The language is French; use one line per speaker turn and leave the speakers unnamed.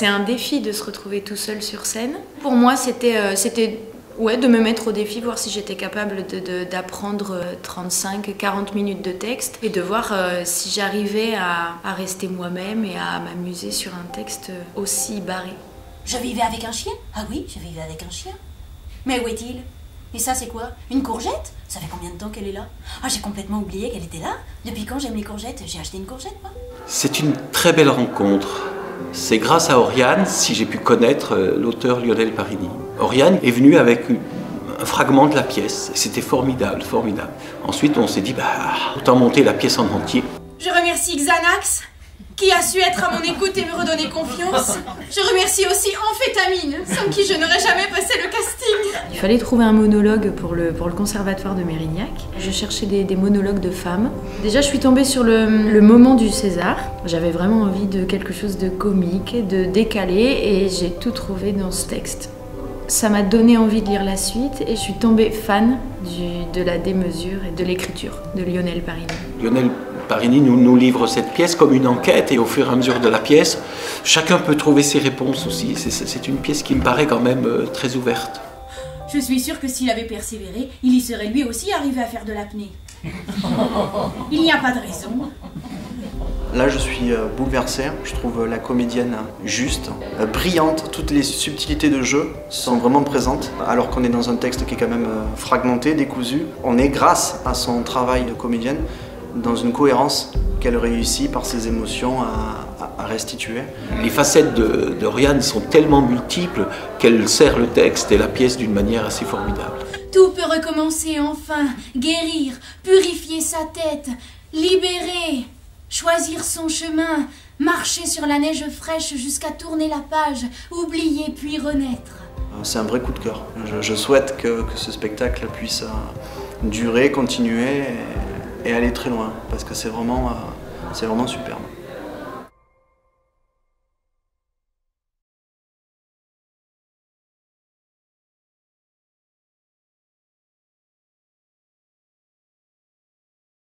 C'est un défi de se retrouver tout seul sur scène. Pour moi, c'était de me mettre au défi, voir si j'étais capable d'apprendre 35-40 minutes de texte et de voir si j'arrivais à rester moi-même et à m'amuser sur un texte aussi barré.
Je vivais avec un chien? Ah oui, je vivais avec un chien. Mais où est-il? Et ça, c'est quoi? Une courgette? Ça fait combien de temps qu'elle est là? Ah, j'ai complètement oublié qu'elle était là. Depuis quand j'aime les courgettes? J'ai acheté une courgette, moi.
C'est une très belle rencontre. C'est grâce à Oriane si j'ai pu connaître l'auteur Lionel Parini. Oriane est venue avec un fragment de la pièce. C'était formidable, formidable. Ensuite, on s'est dit, autant monter la pièce en entier.
Je remercie Xanax, qui a su être à mon écoute et me redonner confiance. Je remercie aussi Amphétamine, sans qui je n'aurais jamais passé le casting.
Il fallait trouver un monologue pour le conservatoire de Mérignac. Je cherchais des monologues de femmes. Déjà, je suis tombée sur le moment du César. J'avais vraiment envie de quelque chose de comique, de décalé, et j'ai tout trouvé dans ce texte. Ça m'a donné envie de lire la suite et je suis tombée fan de la démesure et de l'écriture de Lionel Parini.
Lionel Parini nous livre cette pièce comme une enquête et au fur et à mesure de la pièce, chacun peut trouver ses réponses aussi. C'est une pièce qui me paraît quand même très ouverte.
Je suis sûre que s'il avait persévéré, il y serait lui aussi arrivé à faire de l'apnée. Il n'y a pas de raison.
Là, je suis bouleversé. Je trouve la comédienne juste, brillante. Toutes les subtilités de jeu sont vraiment présentes, alors qu'on est dans un texte qui est quand même fragmenté, décousu. On est, grâce à son travail de comédienne, dans une cohérence qu'elle réussit par ses émotions à restituer.
Les facettes de Oriane sont tellement multiples qu'elle sert le texte et la pièce d'une manière assez formidable.
Tout peut recommencer enfin, guérir, purifier sa tête, libérer, choisir son chemin, marcher sur la neige fraîche jusqu'à tourner la page, oublier puis renaître.
C'est un vrai coup de cœur. Je souhaite que ce spectacle puisse durer, continuer et aller très loin, parce que c'est vraiment superbe.